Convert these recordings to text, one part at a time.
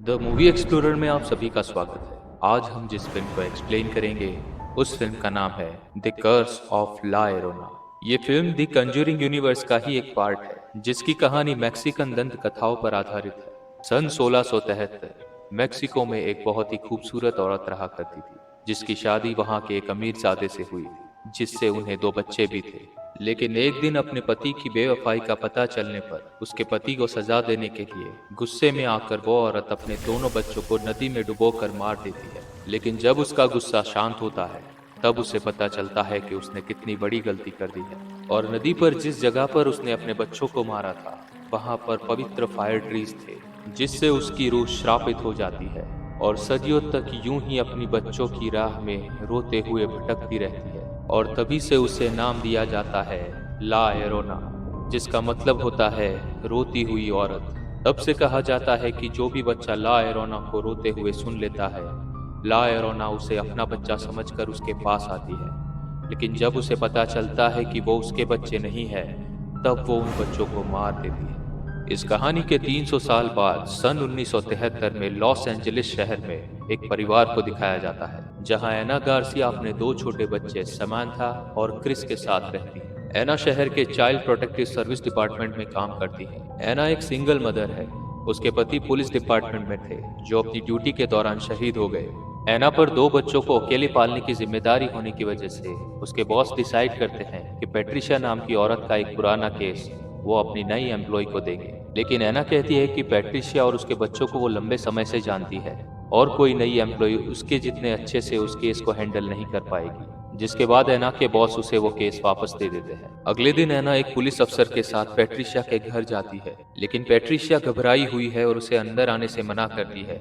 The movie explorer में आप सभी का स्वागत है। आज हम जिस फिल्म को एक्सप्लेन करेंगे उस फिल्म का नाम है द कर्स ऑफ ला एरोना। ये फिल्म द कंजूरिंग यूनिवर्स का ही एक पार्ट है, जिसकी कहानी मैक्सिकन दंत कथाओं पर आधारित है। सन 1673 मैक्सिको में एक बहुत ही खूबसूरत औरत रहा करती थी, जिसकी शादी वहाँ के एक अमीर सादे से हुई थी, जिससे उन्हें दो बच्चे भी थे। लेकिन एक दिन अपने पति की बेवफाई का पता चलने पर उसके पति को सजा देने के लिए गुस्से में आकर वो औरत अपने दोनों बच्चों को नदी में डुबोकर मार देती है। लेकिन जब उसका गुस्सा शांत होता है, तब उसे पता चलता है कि उसने कितनी बड़ी गलती कर दी है। और नदी पर जिस जगह पर उसने अपने बच्चों को मारा था, वहां पर पवित्र फायर ट्रीज थे, जिससे उसकी रूह श्रापित हो जाती है और सदियों तक यूं ही अपनी बच्चों की राह में रोते हुए भटकती रहती है। और तभी से उसे नाम दिया जाता है ला एरोना, जिसका मतलब होता है रोती हुई औरत। तब से कहा जाता है कि जो भी बच्चा ला एरोना को रोते हुए सुन लेता है, ला एरोना उसे अपना बच्चा समझकर उसके पास आती है। लेकिन जब उसे पता चलता है कि वो उसके बच्चे नहीं है, तब वो उन बच्चों को मार देती है। इस कहानी के 300 साल बाद सन 1973 में लॉस एंजलिस शहर में एक परिवार को दिखाया जाता है, जहां एना गार्सिया अपने दो छोटे बच्चे समांथा और क्रिस के साथ रहती है। एना शहर के चाइल्ड प्रोटेक्टिव सर्विस डिपार्टमेंट में काम करती है। एना एक सिंगल मदर है। उसके पति पुलिस डिपार्टमेंट में थे, जो अपनी ड्यूटी के दौरान शहीद हो गए। एना पर दो बच्चों को अकेले पालने की जिम्मेदारी होने की वजह से उसके बॉस डिसाइड करते हैं कि पेट्रिशिया नाम की औरत का एक पुराना केस वो अपनी नई एम्प्लॉय को देंगे। लेकिन एना कहती है कि पैट्रिशिया और उसके बच्चों को वो लंबे समय से जानती है और कोई नई एम्प्लॉय उसके जितने अच्छे से उस केस को हैंडल नहीं कर पाएगी। जिसके बाद एना के बॉस उसे वो केस वापस दे देते हैं। अगले दिन एना एक पुलिस अफसर के साथ पैट्रिशिया के घर जाती है, लेकिन पैट्रिशिया घबराई हुई है और उसे अंदर आने से मना करती है।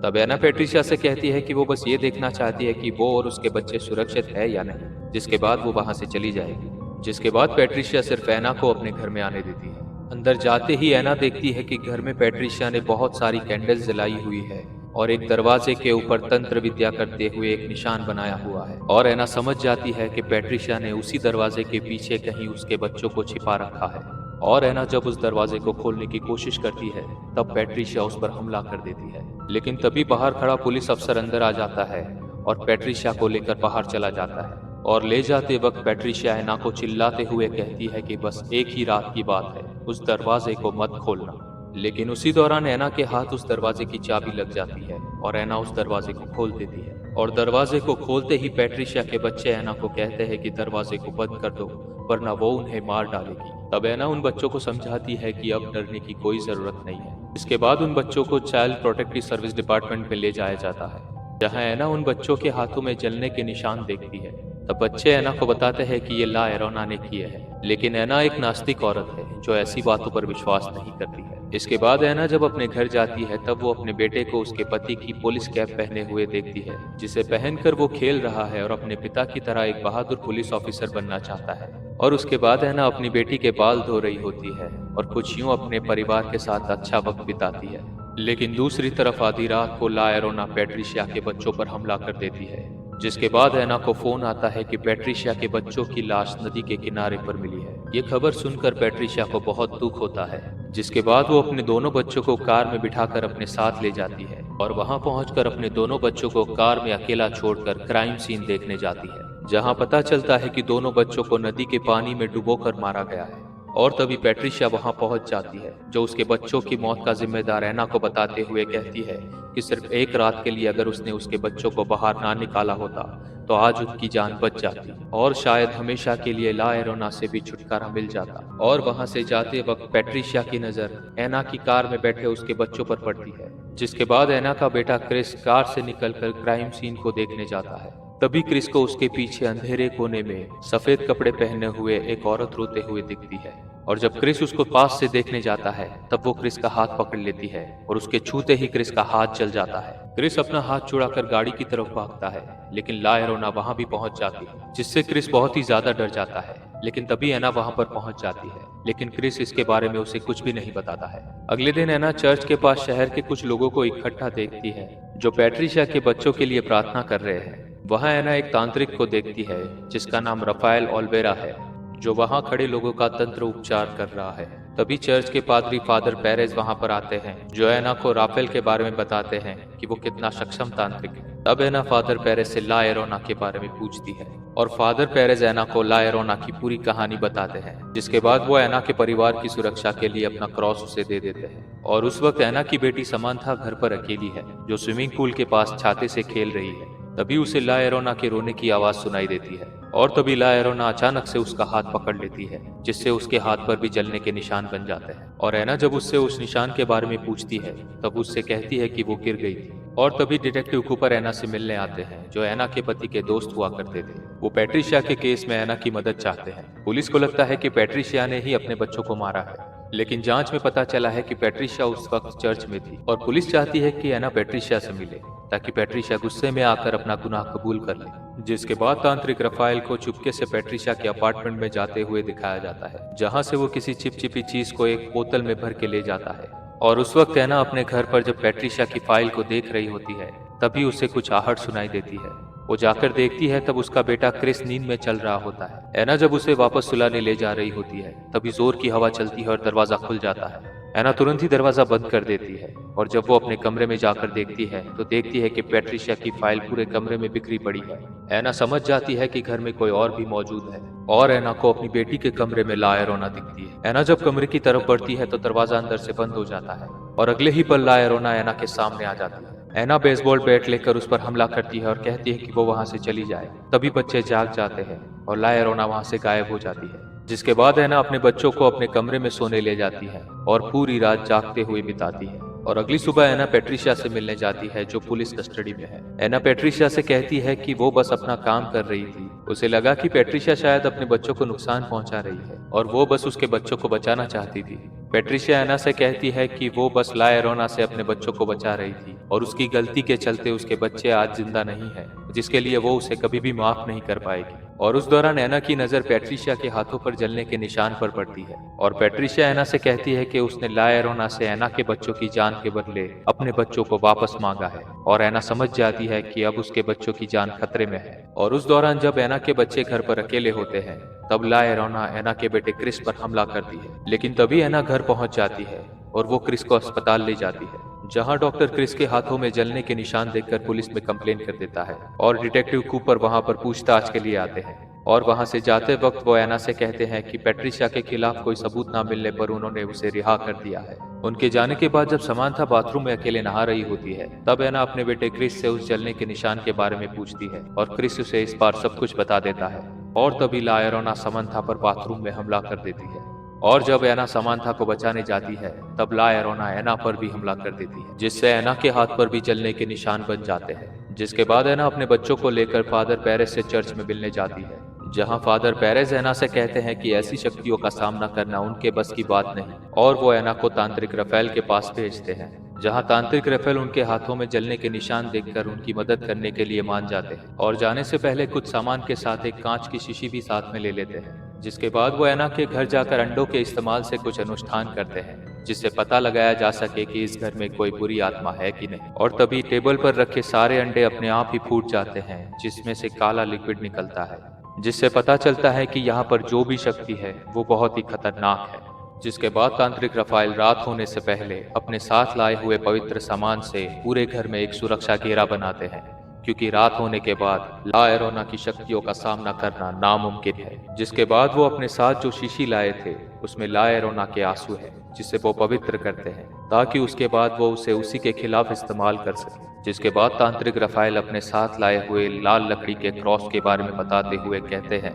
तब एना पैट्रिशिया से कहती है कि वो बस ये देखना चाहती है कि वो और उसके बच्चे सुरक्षित है या नहीं। जिसके बाद वो वहां से चली जाएगी। जिसके बाद पैट्रिशिया सिर्फ एना को अपने घर में आने देती है। अंदर जाते ही एना देखती है कि घर में पैट्रिशिया ने बहुत सारी कैंडल्स जलाई हुई है और एक दरवाजे के ऊपर तंत्र विद्या करते हुए एक निशान बनाया हुआ है। और एना समझ जाती है कि पैट्रिशिया ने उसी दरवाजे के पीछे कहीं उसके बच्चों को छिपा रखा है। और एना जब उस दरवाजे को खोलने की कोशिश करती है, तब पैट्रिशिया उस पर हमला कर देती है। लेकिन तभी बाहर खड़ा पुलिस अफसर अंदर आ जाता है और पैट्रिशिया को लेकर बाहर चला जाता है। और ले जाते वक्त पैट्रिशिया एना को चिल्लाते हुए कहती है कि बस एक ही रात की बात है, उस दरवाजे को मत खोलना। लेकिन उसी दौरान एना के हाथ उस दरवाजे की चाबी लग जाती है और एना उस दरवाजे को खोल देती है। और दरवाजे को खोलते ही पैट्रिशिया के बच्चे एना को कहते हैं कि दरवाजे को बंद कर दो, वरना वो उन्हें मार डालेगी। तब एना उन बच्चों को समझाती है कि अब डरने की कोई जरूरत नहीं है। इसके बाद उन बच्चों को चाइल्ड प्रोटेक्टिव सर्विस डिपार्टमेंट में ले जाया जाता है, जहां एना उन बच्चों के हाथों में जलने के निशान देखती है। तब बच्चे एना को बताते हैं कि ये ला एरोना ने किए हैं। लेकिन एना एक नास्तिक औरत है जो ऐसी बातों पर विश्वास नहीं करती है। इसके बाद एना जब अपने घर जाती है, तब वो अपने बेटे को उसके पति की पुलिस कैप पहने हुए देखती है, जिसे पहनकर वो खेल रहा है और अपने पिता की तरह एक बहादुर पुलिस ऑफिसर बनना चाहता है। और उसके बाद एना अपनी बेटी के बाल धो रही होती है और कुछ यूं अपने परिवार के साथ अच्छा वक्त बिताती है। लेकिन दूसरी तरफ आधी रात को ला एरोना पैट्रिशिया के बच्चों पर हमला कर देती है। जिसके बाद एना को फोन आता है कि पैट्रिशिया के बच्चों की लाश नदी के किनारे पर मिली है। ये खबर सुनकर पैट्रिशिया को बहुत दुख होता है। जिसके बाद वो अपने दोनों बच्चों को कार में बिठाकर अपने साथ ले जाती है और वहां पहुंचकर अपने दोनों बच्चों को कार में अकेला छोड़कर क्राइम सीन देखने जाती है, जहां पता चलता है कि दोनों बच्चों को नदी के पानी में डुबोकर मारा गया है। और तभी पैट्रिशिया वहां पहुंच जाती है, जो उसके बच्चों की मौत का जिम्मेदार एना को बताते हुए कहती है कि सिर्फ एक रात के लिए अगर उसने उसके बच्चों को बाहर ना निकाला होता, तो आज उनकी जान बच जाती और शायद हमेशा के लिए ला एरोना से भी छुटकारा मिल जाता। और वहां से जाते वक्त पैट्रिशिया की नजर एना की कार में बैठे उसके बच्चों पर पड़ती है। जिसके बाद एना का बेटा क्रिस कार से निकलकर क्राइम सीन को देखने जाता है। तभी क्रिस को उसके पीछे अंधेरे कोने में सफेद कपड़े पहने हुए एक औरत रोते हुए दिखती है। और जब क्रिस उसको पास से देखने जाता है, तब वो क्रिस का हाथ पकड़ लेती है और उसके छूते ही क्रिस का हाथ जल जाता है। क्रिस अपना हाथ छुड़ाकर गाड़ी की तरफ भागता है, लेकिन ला एरोना वहां भी पहुंच जाती है, जिससे क्रिस बहुत ही ज्यादा डर जाता है। लेकिन तभी एना वहां पर पहुंच जाती है, लेकिन क्रिस इसके बारे में उसे कुछ भी नहीं बताता है। अगले दिन एना चर्च के पास शहर के कुछ लोगों को इकट्ठा देखती है, जो पैट्रिशिया के बच्चों के लिए प्रार्थना कर रहे हैं। वहां एना एक तांत्रिक को देखती है, जिसका नाम रफाएल ओल्वेरा है, जो वहां खड़े लोगों का तंत्र उपचार कर रहा है। तभी चर्च के पादरी फादर पेरेज वहां पर आते हैं, जो एना को राफेल के बारे में बताते हैं कि वो कितना सक्षम तांत्रिक है। तब एना फादर पेरेज से ला एरोना के बारे में पूछती है और फादर पेरेज एना को ला एरोना की पूरी कहानी बताते हैं, जिसके बाद वो एना के परिवार की सुरक्षा के लिए अपना क्रॉस उसे दे देते हैं। और उस वक्त एना की बेटी समांथा घर पर अकेली है, जो स्विमिंग पूल के पास छाते से खेल रही है। तभी उसे ला एरोना के रोने की आवाज सुनाई देती है और तभी ला एरोना अचानक से उसका हाथ पकड़ लेती है, जिससे उसके हाथ पर भी जलने के निशान बन जाते हैं। और एना जब उससे उस निशान के बारे में पूछती है तब उससे कहती है कि वो गिर गई थी। और तभी डिटेक्टिव कूपर एना से मिलने आते हैं, जो एना के पति के दोस्त हुआ करते थे। वो पैट्रिशिया के केस में एना की मदद चाहते हैं। पुलिस को लगता है कि पैट्रिशिया ने ही अपने बच्चों को मारा है, लेकिन जांच में पता चला है कि पैट्रिशिया उस वक्त चर्च में थी और पुलिस चाहती है कि एना पैट्रिशिया से मिले, ताकि पैट्रिशिया गुस्से में आकर अपना गुनाह कबूल कर ले। जिसके बाद तांत्रिक रफाइल को चुपके से पैट्रिशिया के अपार्टमेंट में जाते हुए दिखाया जाता है, जहां से वो किसी चिपचिपी चीज को एक बोतल में भर के ले जाता है। और उस वक्त एना अपने घर पर जब पैट्रिशिया की फाइल को देख रही होती है, तभी उसे कुछ आहट सुनाई देती है। वो जाकर देखती है तब उसका बेटा क्रिस नींद में चल रहा होता है। एना जब उसे वापस सुलाने ले जा रही होती है, तभी जोर की हवा चलती है और दरवाजा खुल जाता है। एना तुरंत ही दरवाजा बंद कर देती है और जब वो अपने कमरे में जाकर देखती है तो देखती है कि पैट्रिशिया की फाइल पूरे कमरे में बिखरी पड़ी है। एना समझ जाती है कि घर में कोई और भी मौजूद है और एना को अपनी बेटी के कमरे में ला एरोना दिखती है। एना जब कमरे की तरफ बढ़ती है तो दरवाजा अंदर से बंद हो जाता है और अगले ही पल ला एरोना एना के सामने आ जाती है। एना बेसबॉल बैट लेकर उस पर हमला करती है और कहती है कि वो वहां से चली जाए। तभी बच्चे जाग जाते हैं और ला एरोना वहां से गायब हो जाती है। जिसके बाद एना अपने बच्चों को अपने कमरे में सोने ले जाती है और पूरी रात जागते हुए बिताती है। और अगली सुबह एना पैट्रिशिया से मिलने जाती है, जो पुलिस कस्टडी में है। एना पैट्रिशिया से कहती है कि वो बस अपना काम कर रही थी। उसे लगा कि पैट्रिशिया शायद अपने बच्चों को नुकसान पहुंचा रही है और वो बस उसके बच्चों को बचाना चाहती थी। पैट्रिशिया एना से कहती है कि वो बस ला एरोना से अपने बच्चों को बचा रही थी और उसकी गलती के चलते उसके बच्चे आज जिंदा नहीं है, जिसके लिए वो उसे कभी भी माफ नहीं कर पाएगी। और उस दौरान एना की नजर पैट्रिशिया के हाथों पर जलने के निशान पर पड़ती है और पैट्रिशिया एना से कहती है कि उसने ला एरोना से एना के बच्चों की जान के बदले अपने बच्चों को वापस मांगा है। और एना समझ जाती है कि अब उसके बच्चों की जान खतरे में है। और उस दौरान जब एना के बच्चे घर पर अकेले होते हैं, तब ला एरोना एना के बेटे क्रिस पर हमला करती है। लेकिन तभी एना घर पहुंच जाती है और वो क्रिस को अस्पताल ले जाती है, जहां डॉक्टर क्रिस के हाथों में जलने के निशान देखकर पुलिस में कंप्लेन कर देता है और डिटेक्टिव कूपर वहां पर पूछताछ के लिए आते हैं। और वहां से जाते वक्त वो एना से कहते हैं कि पैट्रिशिया के खिलाफ कोई सबूत ना मिलने पर उन्होंने उसे रिहा कर दिया है। उनके जाने के बाद जब समांथा बाथरूम में अकेले नहा रही होती है, तब एना अपने बेटे क्रिस से उस जलने के निशान के बारे में पूछती है और क्रिस उसे इस बार सब कुछ बता देता है। और तभी ला एरोना समांथा पर बाथरूम में हमला कर देती है और जब एना समांथा को बचाने जाती है, तब ला एरोना एना पर भी हमला कर देती है, जिससे एना के हाथ पर भी जलने के निशान बन जाते हैं। जिसके बाद एना अपने बच्चों को लेकर फादर पेरेज से चर्च में मिलने जाती है, जहां फादर पेरेज एना से कहते हैं कि ऐसी शक्तियों का सामना करना उनके बस की बात नहीं और वो एना को तांत्रिक रफेल के पास भेजते हैं, जहां तांत्रिक रफेल उनके हाथों में जलने के निशान देखकर उनकी मदद करने के लिए मान जाते हैं और जाने से पहले कुछ सामान के साथ एक कांच की शीशी भी साथ में ले लेते हैं। जिसके बाद वो एना के घर जाकर अंडों के इस्तेमाल से कुछ अनुष्ठान करते हैं, जिससे पता लगाया जा सके कि इस घर में कोई बुरी आत्मा है कि नहीं। और तभी टेबल पर रखे सारे अंडे अपने आप ही फूट जाते हैं, जिसमें से काला लिक्विड निकलता है, जिससे पता चलता है कि यहाँ पर जो भी शक्ति है वो बहुत ही खतरनाक है। जिसके बाद तांत्रिक रफाइल रात होने से पहले अपने साथ लाए हुए पवित्र सामान से पूरे घर में एक सुरक्षा घेरा बनाते हैं, क्योंकि रात होने के बाद ला एरोना की शक्तियों का सामना करना नामुमकिन है। जिसके बाद वो अपने साथ जो शीशी लाए थे उसमें ला एरोना के आंसू है, जिसे वो पवित्र करते हैं ताकि उसके बाद वो उसे उसी के खिलाफ इस्तेमाल कर सके। जिसके बाद तांत्रिक रफाइल अपने साथ लाए हुए लाल लकड़ी के क्रॉस के बारे में बताते हुए कहते हैं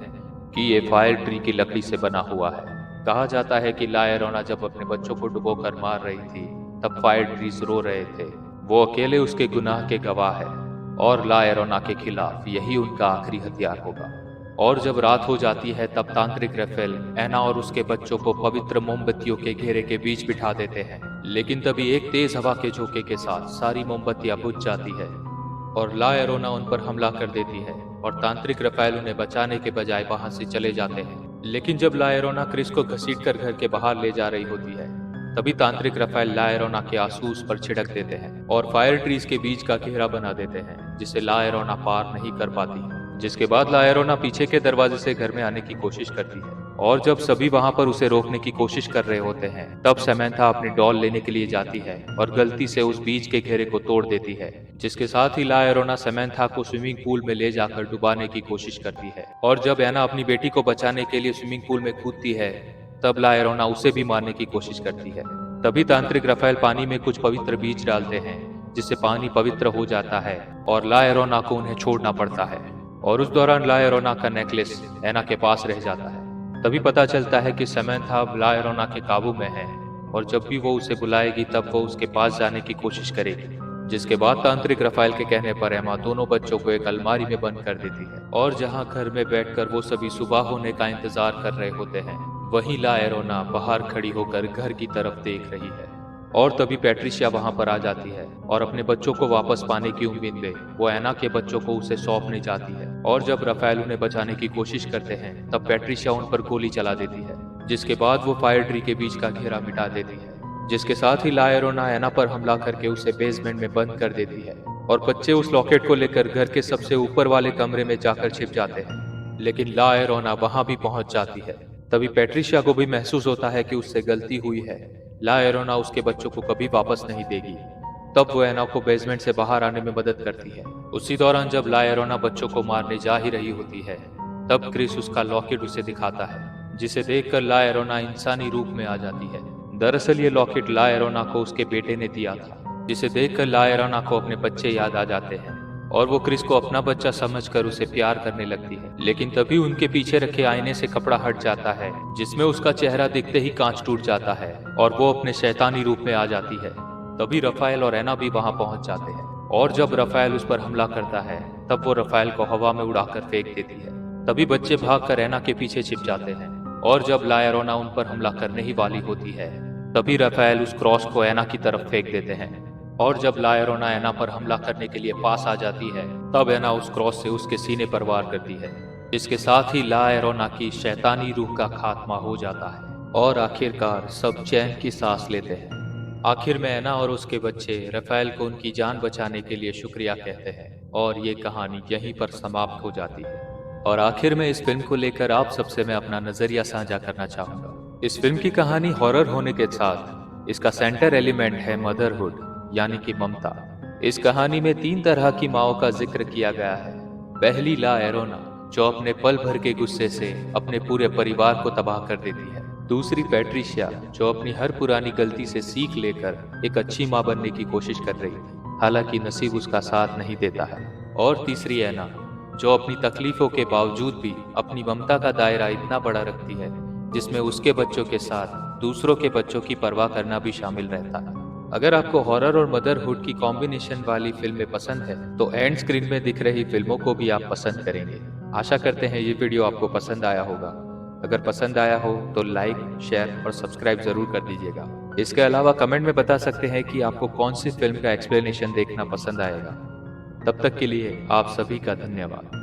कि ये फायर ट्री की लकड़ी से बना हुआ है। कहा जाता है कि ला एरोना जब अपने बच्चों को डुबोकर मार रही थी, तब फायर ट्रीज रो रहे थे। वो अकेले उसके गुनाह के गवाह है और ला एरोना के खिलाफ यही उनका आखिरी हथियार होगा। और जब रात हो जाती है, तब तांत्रिक रफेल एना और उसके बच्चों को पवित्र मोमबत्तियों के घेरे के बीच बिठा देते हैं। लेकिन तभी एक तेज हवा के झोंके के साथ सारी मोमबत्तियां बुझ जाती है और ला एरोना उन पर हमला कर देती है और तांत्रिक रफेल उन्हें बचाने के बजाय वहां से चले जाते हैं। लेकिन जब ला एरोना क्रिस को घसीटकर घर के बाहर ले जा रही होती है, तभी तांत्रिक रफेल ला एरोना के आंसू उस पर छिड़क देते हैं और फायर ट्रीज के बीच का घेरा बना देते हैं, जिसे ला एरोना पार नहीं कर पाती। जिसके बाद ला एरोना पीछे के दरवाजे से घर में आने की कोशिश करती है, और जब सभी वहां पर उसे रोकने की कोशिश कर रहे होते हैं, तब समंथा अपनी डॉल लेने के लिए जाती है और गलती से उस बीच के घेरे को तोड़ देती है, जिसके साथ ही ला एरोना समंथा को स्विमिंग पूल में ले जाकर डुबाने की कोशिश करती है। और जब एना अपनी बेटी को बचाने के लिए स्विमिंग पूल में कूदती है, तब ला एरोना उसे भी मारने की कोशिश करती है। तभी तांत्रिक राफेल पानी में कुछ पवित्र बीज डालते हैं, जिससे पानी पवित्र हो जाता है और ला एरोना को उन्हें छोड़ना पड़ता है। और उस दौरान ला एरोना का नेकलेस एना के पास रह जाता है। तभी पता चलता है कि समंथा ला एरोना के काबू में है, और जब भी वो उसे बुलाएगी तब वो उसके पास जाने की कोशिश करेगी। जिसके बाद तांत्रिक राफेल के कहने पर एमा दोनों बच्चों को एक अलमारी में बंद कर देती है, और जहां घर में बैठकर वो सभी सुबह होने का इंतजार कर रहे होते हैं, वहीं ला एरोना बाहर खड़ी होकर घर की तरफ देख रही है। और तभी पैट्रिशिया वहां पर आ जाती है और अपने बच्चों को वापस पाने की उम्मीद में वो एना के बच्चों को उसे सौंपने जाती है। और जब राफेल उन्हें बचाने की कोशिश करते हैं, तब पैट्रिशिया उन पर गोली चला देती है, जिसके बाद वो फायर ट्री के बीच का घेरा मिटा देती है। जिसके साथ ही ला एरोना एना पर हमला करके उसे बेसमेंट में बंद कर देती है, और बच्चे उस लॉकेट को लेकर घर के सबसे ऊपर वाले कमरे में जाकर छिप जाते हैं। लेकिन ला एरोना वहां भी पहुंच जाती है। तभी पैट्रिशिया को भी महसूस होता है कि उससे गलती हुई है। ला एरोना उसके बच्चों को कभी वापस नहीं देगी। तब वो एना को बेसमेंट से बाहर आने में मदद करती है। उसी दौरान जब ला एरोना बच्चों को मारने जा ही रही होती है, तब क्रिस उसका लॉकेट उसे दिखाता है, जिसे देखकर ला एरोना इंसानी रूप में आ जाती है। दरअसल ये लॉकेट ला एरोना को उसके बेटे ने दिया था, जिसे देखकर ला एरोना को अपने बच्चे याद आ जाते हैं, और वो क्रिस को अपना बच्चा समझकर उसे प्यार करने लगती है। लेकिन तभी उनके पीछे रखे आईने से कपड़ा हट जाता है, जिसमें उसका चेहरा दिखते ही कांच टूट जाता है और वो अपने शैतानी रूप में आ जाती है। तभी राफेल और एना भी वहां पहुंच जाते हैं, और जब राफेल उस पर हमला करता है, तब वो राफेल को हवा में उड़ाकर फेंक देती है। तभी बच्चे भागकर एना के पीछे छिप जाते हैं, और जब ला एरोना उन पर हमला करने ही वाली होती है, तभी राफेल उस क्रॉस को एना की तरफ फेंक देते हैं। और जब ला एरोना एना पर हमला करने के लिए पास आ जाती है, तब एना उस क्रॉस से उसके सीने पर वार करती है, जिसके साथ ही ला एरोना की शैतानी रूह का खात्मा हो जाता है, और आखिरकार सब चैन की सांस लेते हैं। आखिर में एना और उसके बच्चे राफेल को उनकी जान बचाने के लिए शुक्रिया कहते हैं, और ये कहानी यहीं पर समाप्त हो जाती है। और आखिर में इस फिल्म को लेकर आप सबसे मैं अपना नजरिया साझा करना चाहूंगा। इस फिल्म की कहानी हॉरर होने के साथ इसका सेंटर एलिमेंट है मदरहुड, यानी कि ममता। इस कहानी में 3 तरह की माओं का जिक्र किया गया है। पहली ला एरोना, जो अपने पल भर के गुस्से से अपने पूरे परिवार को तबाह कर देती है। दूसरी पैट्रिशिया, जो अपनी हर पुरानी गलती से सीख लेकर एक अच्छी माँ बनने की कोशिश कर रही थी, हालांकि नसीब उसका साथ नहीं देता है। और तीसरी एना, जो अपनी तकलीफों के बावजूद भी अपनी ममता का दायरा इतना बड़ा रखती है, जिसमें उसके बच्चों के साथ दूसरों के बच्चों की परवाह करना भी शामिल रहता है। अगर आपको हॉरर और मदरहुड की कॉम्बिनेशन वाली फिल्में पसंद है, तो एंड स्क्रीन में दिख रही फिल्मों को भी आप पसंद करेंगे। आशा करते हैं ये वीडियो आपको पसंद आया होगा। अगर पसंद आया हो तो लाइक, शेयर और सब्सक्राइब जरूर कर दीजिएगा। इसके अलावा कमेंट में बता सकते हैं कि आपको कौन सी फिल्म का एक्सप्लेनेशन देखना पसंद आएगा। तब तक के लिए आप सभी का धन्यवाद।